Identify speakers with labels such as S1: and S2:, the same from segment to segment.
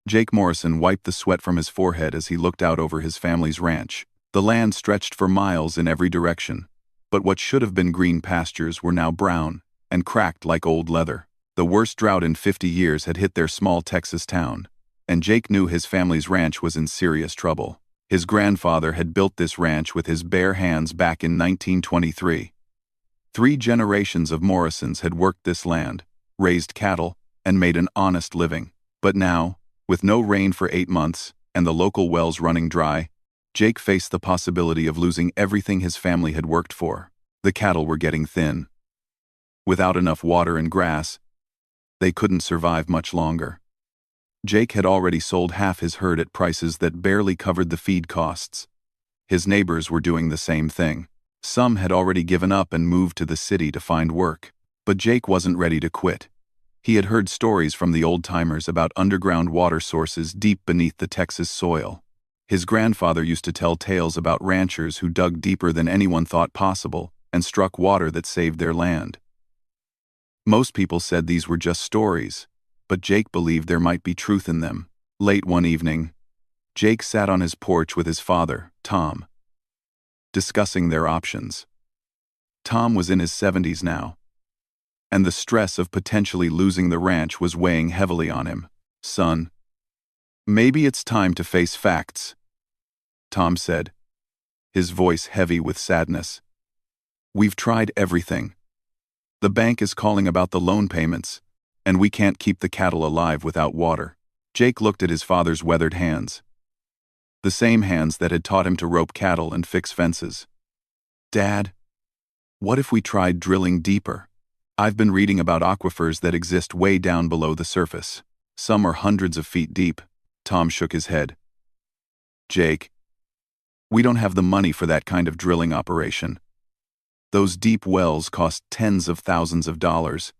S1: Jake Morrison wiped the sweat from his forehead as he looked out over his family's ranch. The land stretched for miles in every direction, but what should have been green pastures were now brown and cracked like old leather. The worst drought in 50 years had hit their small Texas town, and Jake knew his family's ranch was in serious trouble. His grandfather had built this ranch with his bare hands back in 1923. 3 generations of Morrisons had worked this land, raised cattle, and made an honest living. But now, with no rain for 8 months and the local wells running dry, Jake faced the possibility of losing everything his family had worked for. The cattle were getting thin. Without enough water and grass, they couldn't survive much longer. Jake had already sold half his herd at prices that barely covered the feed costs. His neighbors were doing the same thing. Some had already given up and moved to the city to find work. But Jake wasn't ready to quit. He had heard stories from the old-timers about underground water sources deep beneath the Texas soil. His grandfather used to tell tales about ranchers who dug deeper than anyone thought possible and struck water that saved their land. Most people said these were just stories, but Jake believed there might be truth in them. Late one evening, Jake sat on his porch with his father, Tom, discussing their options. Tom was in his 70s now, and the stress of potentially losing the ranch was weighing heavily on him. "Son, maybe it's time to face facts," Tom said, his voice heavy with sadness. "We've tried everything. The bank is calling about the loan payments, and we can't keep the cattle alive without water." Jake looked at his father's weathered hands, the same hands that had taught him to rope cattle and fix fences. "Dad, what if we tried drilling deeper? I've been reading about aquifers that exist way down below the surface. Some are hundreds of feet deep." Tom shook his head. "Jake, we don't have the money for that kind of drilling operation. Those deep wells cost tens of thousands of dollars,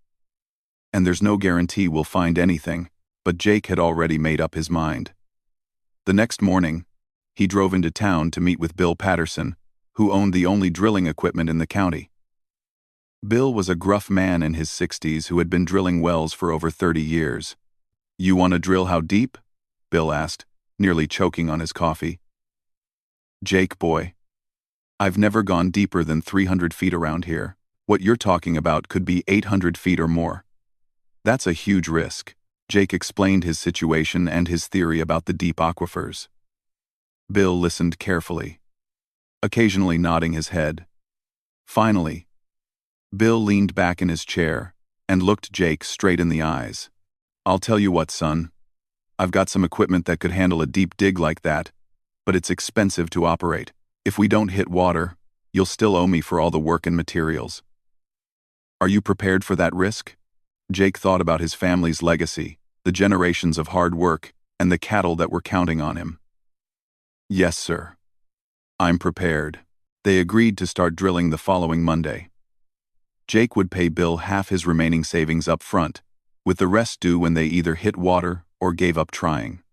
S1: and there's no guarantee we'll find anything." But Jake had already made up his mind. The next morning, he drove into town to meet with Bill Patterson, who owned the only drilling equipment in the county. Bill was a gruff man in his 60s who had been drilling wells for over 30 years. "You want to drill how deep?" Bill asked, nearly choking on his coffee. "Jake, boy, I've never gone deeper than 300 feet around here. What you're talking about could be 800 feet or more. That's a huge risk." Jake explained his situation and his theory about the deep aquifers. Bill listened carefully, occasionally nodding his head. Finally, Bill leaned back in his chair and looked Jake straight in the eyes. "I'll tell you what, son. I've got some equipment that could handle a deep dig like that, but it's expensive to operate. If we don't hit water, you'll still owe me for all the work and materials. Are you prepared for that risk?" Jake thought about his family's legacy, the generations of hard work, and the cattle that were counting on him. "Yes, sir. I'm prepared." They agreed to start drilling the following Monday. Jake would pay Bill half his remaining savings up front, with the rest due when they either hit water or gave up trying.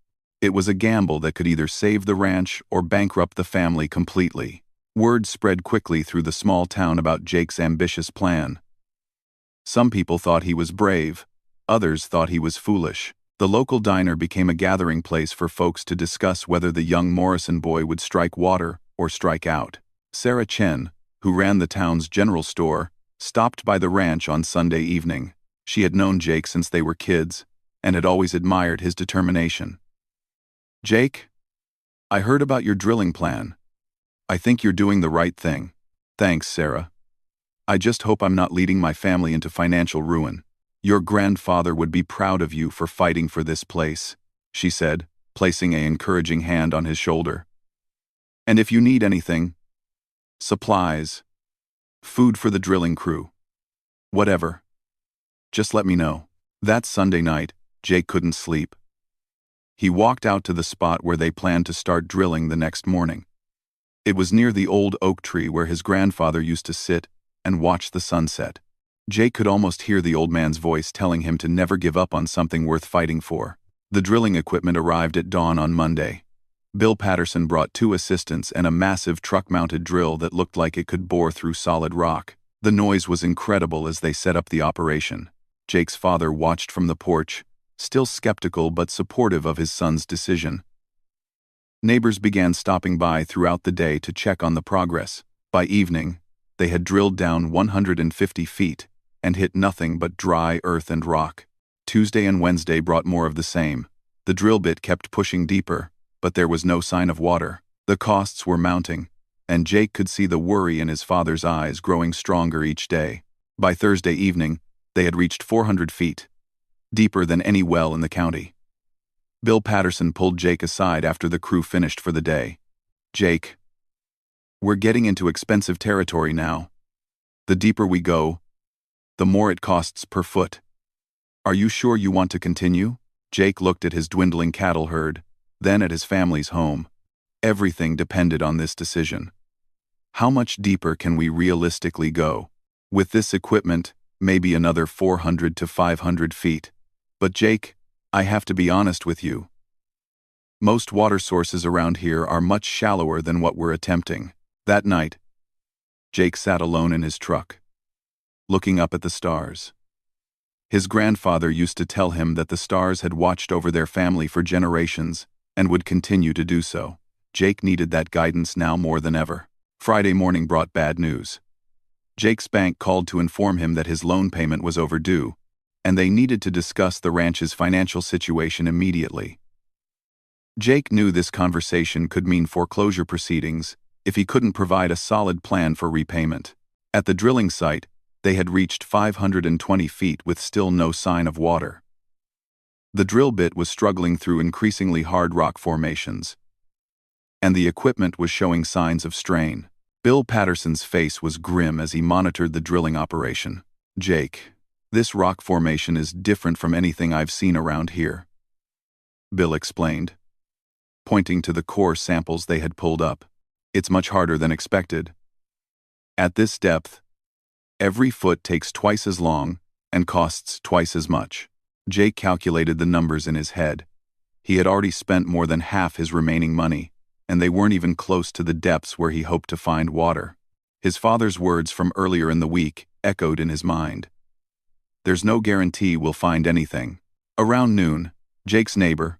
S1: It was a gamble that could either save the ranch or bankrupt the family completely. Word spread quickly through the small town about Jake's ambitious plan. Some people thought he was brave, others thought he was foolish. The local diner became a gathering place for folks to discuss whether the young Morrison boy would strike water or strike out. Sarah Chen, who ran the town's general store, stopped by the ranch on Sunday evening. She had known Jake since they were kids and had always admired his determination. "Jake, I heard about your drilling plan. I think you're doing the right thing." "Thanks, Sarah. I just hope I'm not leading my family into financial ruin." "Your grandfather would be proud of you for fighting for this place," she said, placing an encouraging hand on his shoulder. "And if you need anything, supplies, food for the drilling crew, whatever, just let me know." That Sunday night, Jake couldn't sleep. He walked out to the spot where they planned to start drilling the next morning. It was near the old oak tree where his grandfather used to sit and watch the sunset. Jake could almost hear the old man's voice telling him to never give up on something worth fighting for. The drilling equipment arrived at dawn on Monday. Bill Patterson brought 2 assistants and a massive truck-mounted drill that looked like it could bore through solid rock. The noise was incredible as they set up the operation. Jake's father watched from the porch, still skeptical but supportive of his son's decision. Neighbors began stopping by throughout the day to check on the progress. By evening, they had drilled down 150 feet and hit nothing but dry earth and rock. Tuesday and Wednesday brought more of the same. The drill bit kept pushing deeper, but there was no sign of water. The costs were mounting, and Jake could see the worry in his father's eyes growing stronger each day. By Thursday evening, they had reached 400 feet, deeper than any well in the county. Bill Patterson pulled Jake aside after the crew finished for the day. "Jake, we're getting into expensive territory now. The deeper we go, the more it costs per foot. Are you sure you want to continue?" Jake looked at his dwindling cattle herd, then at his family's home. Everything depended on this decision. How much deeper can we realistically go? With this equipment, maybe another 400 to 500 feet. But Jake, I have to be honest with you. Most water sources around here are much shallower than what we're attempting. That night, Jake sat alone in his truck, looking up at the stars. His grandfather used to tell him that the stars had watched over their family for generations and would continue to do so. Jake needed that guidance now more than ever. Friday morning brought bad news. Jake's bank called to inform him that his loan payment was overdue, and they needed to discuss the ranch's financial situation immediately. Jake knew this conversation could mean foreclosure proceedings if he couldn't provide a solid plan for repayment. At the drilling site, they had reached 520 feet with still no sign of water. The drill bit was struggling through increasingly hard rock formations, and the equipment was showing signs of strain. Bill Patterson's face was grim as he monitored the drilling operation. "Jake, this rock formation is different from anything I've seen around here," Bill explained, pointing to the core samples they had pulled up. "It's much harder than expected. At this depth, every foot takes twice as long and costs twice as much." Jake calculated the numbers in his head. He had already spent more than half his remaining money, and they weren't even close to the depths where he hoped to find water. His father's words from earlier in the week echoed in his mind. "There's no guarantee we'll find anything." Around noon, Jake's neighbor,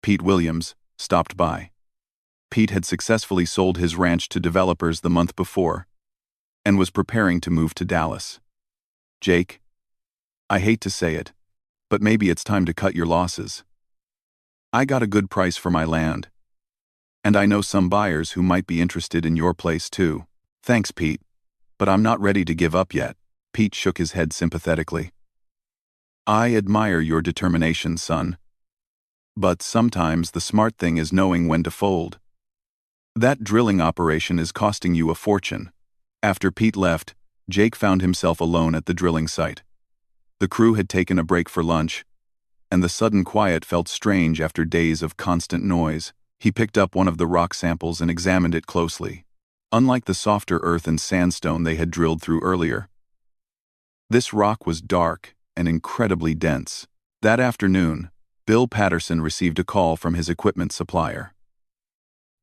S1: Pete Williams, stopped by. Pete had successfully sold his ranch to developers the month before and was preparing to move to Dallas. "Jake, I hate to say it, but maybe it's time to cut your losses. I got a good price for my land, and I know some buyers who might be interested in your place too." "Thanks, Pete, but I'm not ready to give up yet." Pete shook his head sympathetically. "I admire your determination, son. But sometimes the smart thing is knowing when to fold. That drilling operation is costing you a fortune." After Pete left, Jake found himself alone at the drilling site. The crew had taken a break for lunch, and the sudden quiet felt strange after days of constant noise. He picked up one of the rock samples and examined it closely. Unlike the softer earth and sandstone they had drilled through earlier, this rock was dark and incredibly dense. That afternoon, Bill Patterson received a call from his equipment supplier.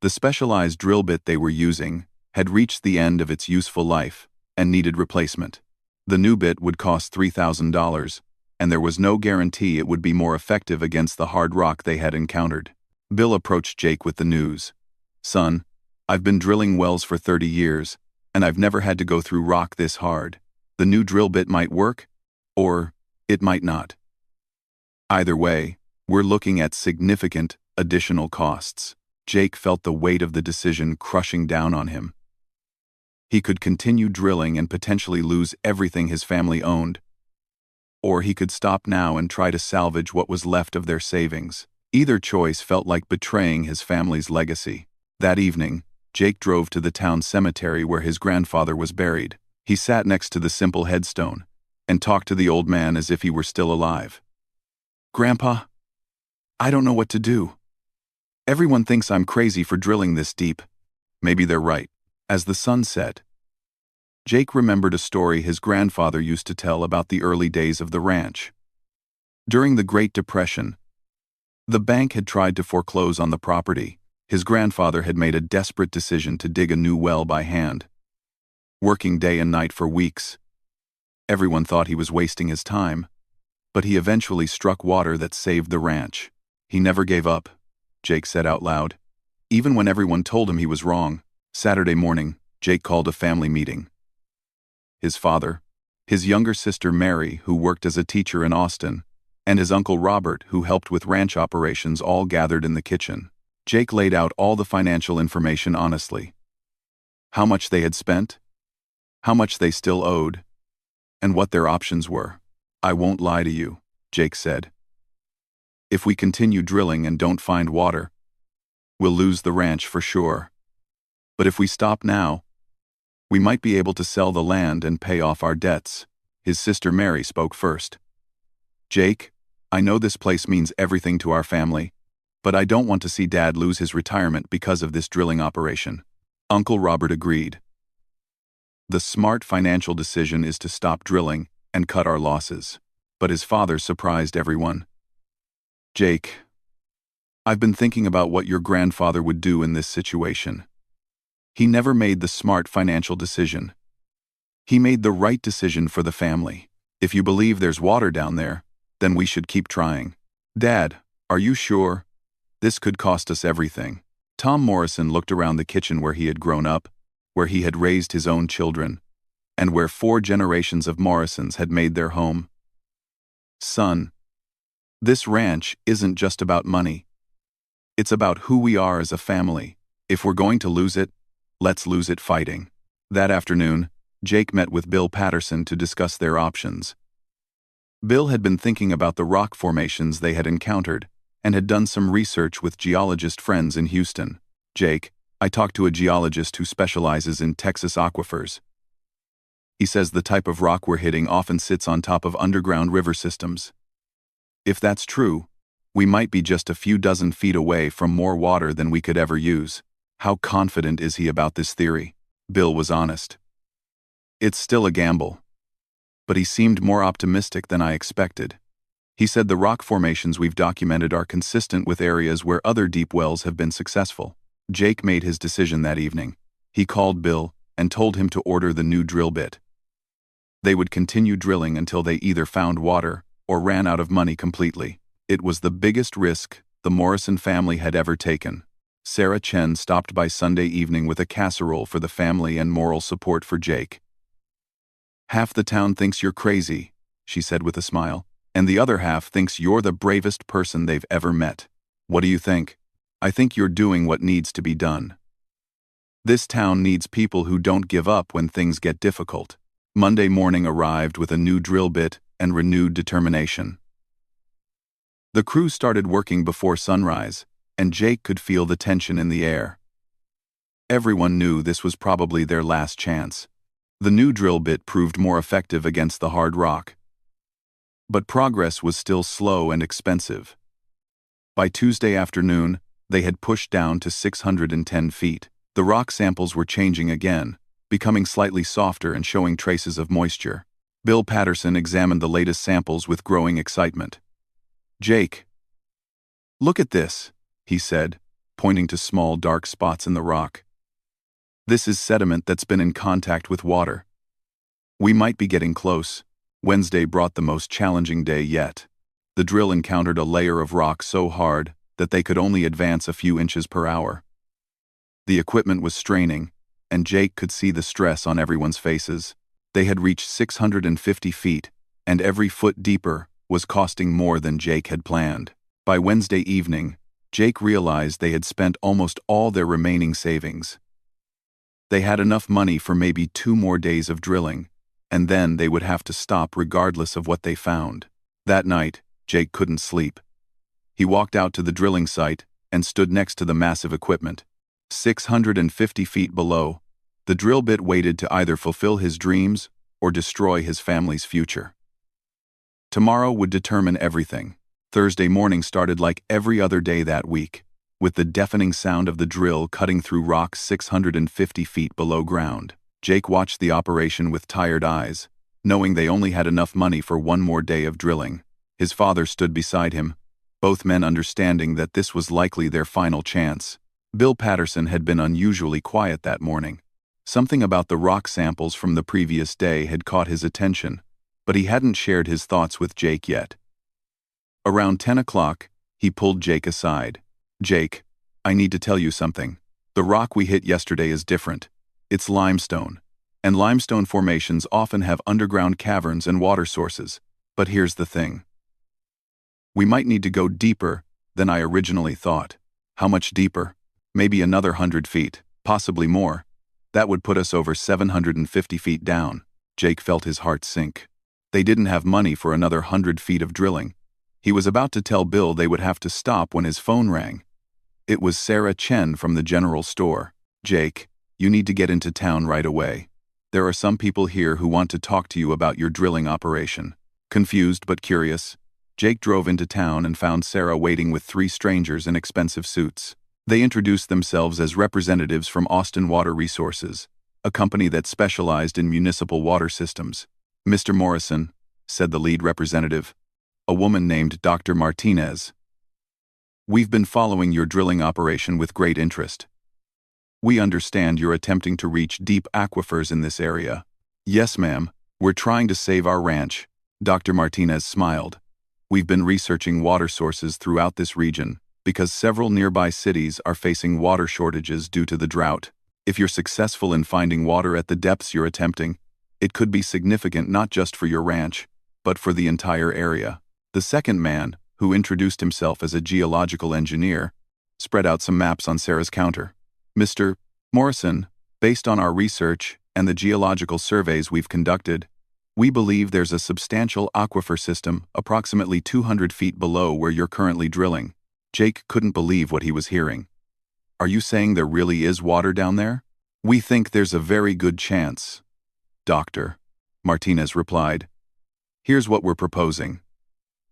S1: The specialized drill bit they were using had reached the end of its useful life and needed replacement. The new bit would cost $3,000, and there was no guarantee it would be more effective against the hard rock they had encountered. Bill approached Jake with the news. "Son, I've been drilling wells for 30 years, and I've never had to go through rock this hard. The new drill bit might work, or it might not. Either way, we're looking at significant additional costs." Jake felt the weight of the decision crushing down on him. He could continue drilling and potentially lose everything his family owned, or he could stop now and try to salvage what was left of their savings. Either choice felt like betraying his family's legacy. That evening, Jake drove to the town cemetery where his grandfather was buried. He sat next to the simple headstone and talked to the old man as if he were still alive. "Grandpa, I don't know what to do. Everyone thinks I'm crazy for drilling this deep. Maybe they're right." As the sun set, Jake remembered a story his grandfather used to tell about the early days of the ranch. During the Great Depression, the bank had tried to foreclose on the property. His grandfather had made a desperate decision to dig a new well by hand. Working day and night for weeks, everyone thought he was wasting his time, But he eventually struck water that saved the ranch. He never gave up, Jake said out loud. Even when everyone told him he was wrong. Saturday morning, Jake called a family meeting. His father, his younger sister Mary, who worked as a teacher in Austin, and his uncle Robert, who helped with ranch operations, all gathered in the kitchen. Jake laid out all the financial information honestly. How much they had spent, how much they still owed, and what their options were. I won't lie to you, Jake said. If we continue drilling and don't find water, we'll lose the ranch for sure. But if we stop now, we might be able to sell the land and pay off our debts. His sister Mary spoke first. Jake, I know this place means everything to our family, but I don't want to see Dad lose his retirement because of this drilling operation. Uncle Robert agreed. The smart financial decision is to stop drilling and cut our losses. But his father surprised everyone. Jake, I've been thinking about what your grandfather would do in this situation. He never made the smart financial decision. He made the right decision for the family. If you believe there's water down there, then we should keep trying. Dad, are you sure? This could cost us everything. Tom Morrison looked around the kitchen where he had grown up, where he had raised his own children, and where 4 generations of Morrisons had made their home. Son, this ranch isn't just about money. It's about who we are as a family. If we're going to lose it, let's lose it fighting. That afternoon, Jake met with Bill Patterson to discuss their options. Bill had been thinking about the rock formations they had encountered and had done some research with geologist friends in Houston. Jake, I talked to a geologist who specializes in Texas aquifers. He says the type of rock we're hitting often sits on top of underground river systems. If that's true, we might be just a few dozen feet away from more water than we could ever use. How confident is he about this theory? Bill was honest. It's still a gamble. But he seemed more optimistic than I expected. He said the rock formations we've documented are consistent with areas where other deep wells have been successful. Jake made his decision that evening. He called Bill and told him to order the new drill bit. They would continue drilling until they either found water or ran out of money completely. It was the biggest risk the Morrison family had ever taken. Sarah Chen stopped by Sunday evening with a casserole for the family and moral support for Jake. Half the town thinks you're crazy, she said with a smile, and the other half thinks you're the bravest person they've ever met. What do you think? I think you're doing what needs to be done. This town needs people who don't give up when things get difficult. Monday morning arrived with a new drill bit and renewed determination. The crew started working before sunrise, and Jake could feel the tension in the air. Everyone knew this was probably their last chance. The new drill bit proved more effective against the hard rock. But progress was still slow and expensive. By Tuesday afternoon, they had pushed down to 610 feet. The rock samples were changing again, becoming slightly softer and showing traces of moisture. Bill Patterson examined the latest samples with growing excitement. Jake, look at this, he said, pointing to small dark spots in the rock. This is sediment that's been in contact with water. We might be getting close. Wednesday brought the most challenging day yet. The drill encountered a layer of rock so hard that they could only advance a few inches per hour. The equipment was straining, and Jake could see the stress on everyone's faces. They had reached 650 feet, and every foot deeper was costing more than Jake had planned. By Wednesday evening, Jake realized they had spent almost all their remaining savings. They had enough money for maybe 2 more days of drilling, and then they would have to stop regardless of what they found. That night, Jake couldn't sleep. He walked out to the drilling site and stood next to the massive equipment. 650 feet below, the drill bit waited to either fulfill his dreams or destroy his family's future. Tomorrow would determine everything. Thursday morning started like every other day that week, with the deafening sound of the drill cutting through rock 650 feet below ground. Jake watched the operation with tired eyes, knowing they only had enough money for 1 more day of drilling. His father stood beside him, both men understanding that this was likely their final chance. Bill Patterson had been unusually quiet that morning. Something about the rock samples from the previous day had caught his attention, but he hadn't shared his thoughts with Jake yet. Around 10 o'clock, he pulled Jake aside. "Jake, I need to tell you something. The rock we hit yesterday is different. It's limestone. And limestone formations often have underground caverns and water sources. But here's the thing. We might need to go deeper than I originally thought." "How much deeper?" "Maybe another 100 feet, possibly more. That would put us over 750 feet down." Jake felt his heart sink. They didn't have money for another 100 feet of drilling. He was about to tell Bill they would have to stop when his phone rang. It was Sarah Chen from the general store. "Jake, you need to get into town right away. There are some people here who want to talk to you about your drilling operation." Confused but curious, Jake drove into town and found Sarah waiting with 3 strangers in expensive suits. They introduced themselves as representatives from Austin Water Resources, a company that specialized in municipal water systems. "Mr. Morrison," said the lead representative, a woman named Dr. Martinez. "We've been following your drilling operation with great interest. We understand you're attempting to reach deep aquifers in this area." "Yes, ma'am. We're trying to save our ranch." Dr. Martinez smiled. "We've been researching water sources throughout this region because several nearby cities are facing water shortages due to the drought. If you're successful in finding water at the depths you're attempting, it could be significant not just for your ranch, but for the entire area." The second man, who introduced himself as a geological engineer, spread out some maps on Sarah's counter. "Mr. Morrison, based on our research and the geological surveys we've conducted, we believe there's a substantial aquifer system approximately 200 feet below where you're currently drilling." Jake couldn't believe what he was hearing. "Are you saying there really is water down there?" "We think there's a very good chance, Doctor," Martinez replied. "Here's what we're proposing.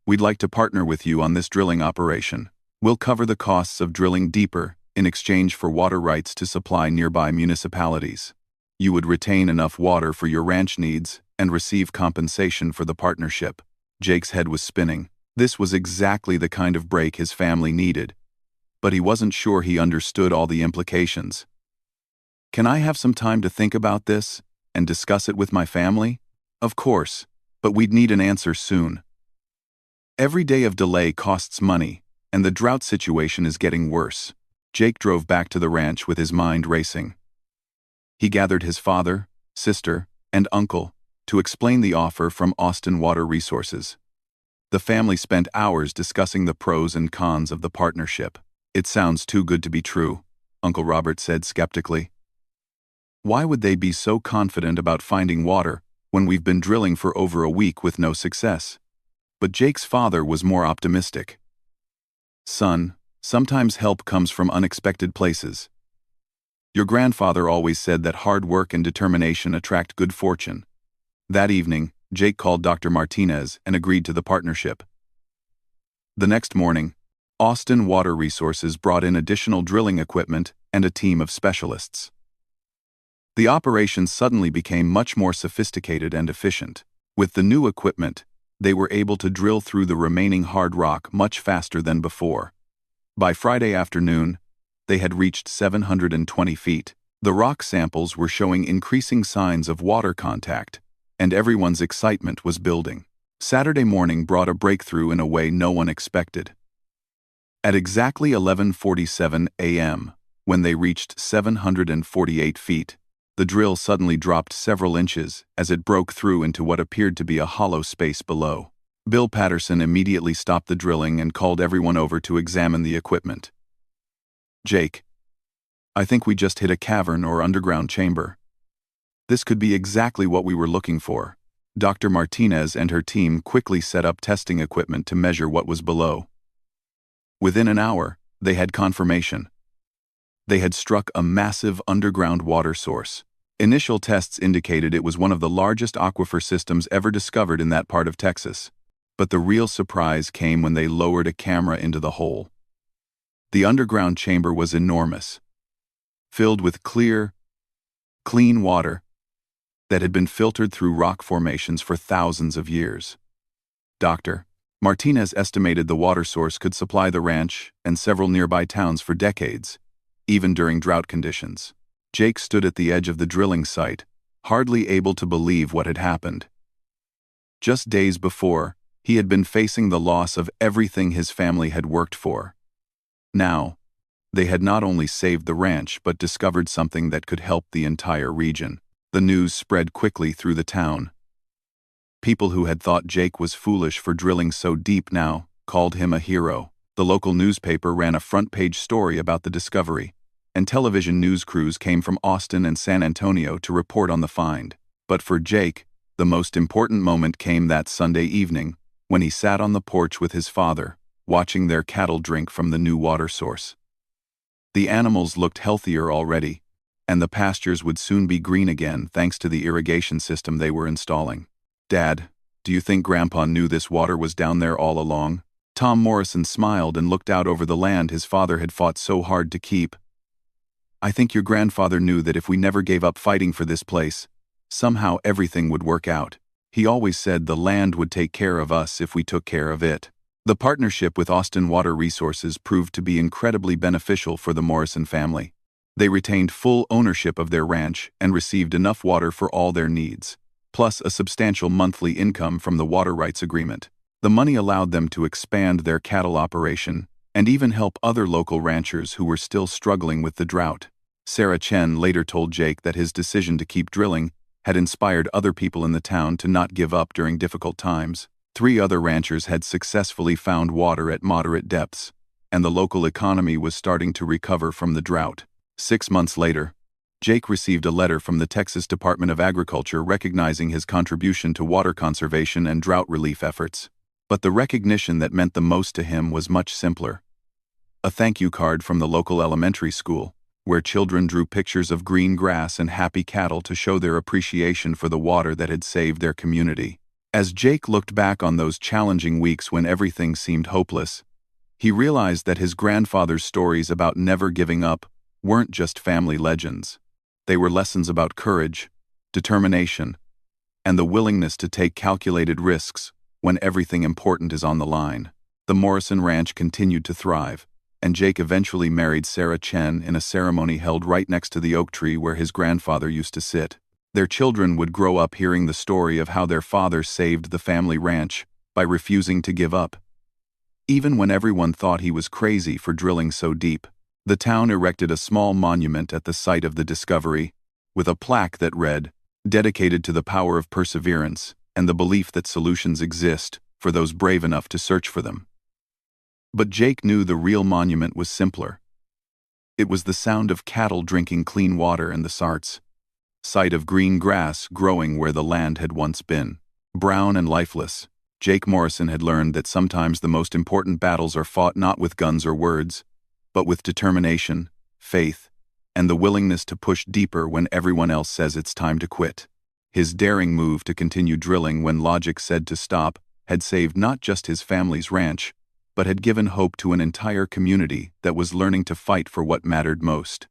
S1: We'd like to partner with you on this drilling operation. We'll cover the costs of drilling deeper in exchange for water rights to supply nearby municipalities. You would retain enough water for your ranch needs and receive compensation for the partnership." Jake's head was spinning. This was exactly the kind of break his family needed, but he wasn't sure he understood all the implications. "Can I have some time to think about this and discuss it with my family?" "Of course, but we'd need an answer soon. Every day of delay costs money, and the drought situation is getting worse." Jake drove back to the ranch with his mind racing. He gathered his father, sister, and uncle to explain the offer from Austin Water Resources. The family spent hours discussing the pros and cons of the partnership. "It sounds too good to be true," Uncle Robert said skeptically. "Why would they be so confident about finding water when we've been drilling for over a week with no success?" But Jake's father was more optimistic. "Son, sometimes help comes from unexpected places. Your grandfather always said that hard work and determination attract good fortune." That evening, Jake called Dr. Martinez and agreed to the partnership. The next morning, Austin Water Resources brought in additional drilling equipment and a team of specialists. The operation suddenly became much more sophisticated and efficient. With the new equipment, they were able to drill through the remaining hard rock much faster than before. By Friday afternoon, they had reached 720 feet. The rock samples were showing increasing signs of water contact, and everyone's excitement was building. Saturday morning brought a breakthrough in a way no one expected. At exactly 11:47 a.m., when they reached 748 feet, the drill suddenly dropped several inches as it broke through into what appeared to be a hollow space below. Bill Patterson immediately stopped the drilling and called everyone over to examine the equipment. "Jake, I think we just hit a cavern or underground chamber. This could be exactly what we were looking for." Dr. Martinez and her team quickly set up testing equipment to measure what was below. Within an hour, they had confirmation. They had struck a massive underground water source. Initial tests indicated it was one of the largest aquifer systems ever discovered in that part of Texas. But the real surprise came when they lowered a camera into the hole. The underground chamber was enormous, filled with clear, clean water that had been filtered through rock formations for thousands of years. Dr. Martinez estimated the water source could supply the ranch and several nearby towns for decades, even during drought conditions. Jake stood at the edge of the drilling site, hardly able to believe what had happened. Just days before, He had been facing the loss of everything his family had worked for. Now, they had not only saved the ranch but discovered something that could help the entire region. The news spread quickly through the town. People who had thought Jake was foolish for drilling so deep now called him a hero. The local newspaper ran a front-page story about the discovery, and television news crews came from Austin and San Antonio to report on the find. But for Jake, the most important moment came that Sunday evening, when he sat on the porch with his father, watching their cattle drink from the new water source. The animals looked healthier already, and the pastures would soon be green again thanks to the irrigation system they were installing. "Dad, do you think Grandpa knew this water was down there all along?" Tom Morrison smiled and looked out over the land his father had fought so hard to keep. "I think your grandfather knew that if we never gave up fighting for this place, somehow everything would work out. He always said the land would take care of us if we took care of it." The partnership with Austin Water Resources proved to be incredibly beneficial for the Morrison family. They retained full ownership of their ranch and received enough water for all their needs, plus a substantial monthly income from the water rights agreement. The money allowed them to expand their cattle operation and even help other local ranchers who were still struggling with the drought. Sarah Chen later told Jake that his decision to keep drilling had inspired other people in the town to not give up during difficult times. 3 other ranchers had successfully found water at moderate depths, and the local economy was starting to recover from the drought. 6 months later, Jake received a letter from the Texas Department of Agriculture recognizing his contribution to water conservation and drought relief efforts. But the recognition that meant the most to him was much simpler. A thank you card from the local elementary school, where children drew pictures of green grass and happy cattle to show their appreciation for the water that had saved their community. As Jake looked back on those challenging weeks when everything seemed hopeless, he realized that his grandfather's stories about never giving up weren't just family legends. They were lessons about courage, determination, and the willingness to take calculated risks when everything important is on the line. The Morrison Ranch continued to thrive, and Jake eventually married Sarah Chen in a ceremony held right next to the oak tree where his grandfather used to sit. Their children would grow up hearing the story of how their father saved the family ranch by refusing to give up. Even when everyone thought he was crazy for drilling so deep, the town erected a small monument at the site of the discovery, with a plaque that read, "Dedicated to the power of perseverance and the belief that solutions exist for those brave enough to search for them." But Jake knew the real monument was simpler. It was the sound of cattle drinking clean water in the Sarts, sight of green grass growing where the land had once been. Brown and lifeless, Jake Morrison had learned that sometimes the most important battles are fought not with guns or words, but with determination, faith, and the willingness to push deeper when everyone else says it's time to quit. His daring move to continue drilling when logic said to stop had saved not just his family's ranch, but had given hope to an entire community that was learning to fight for what mattered most.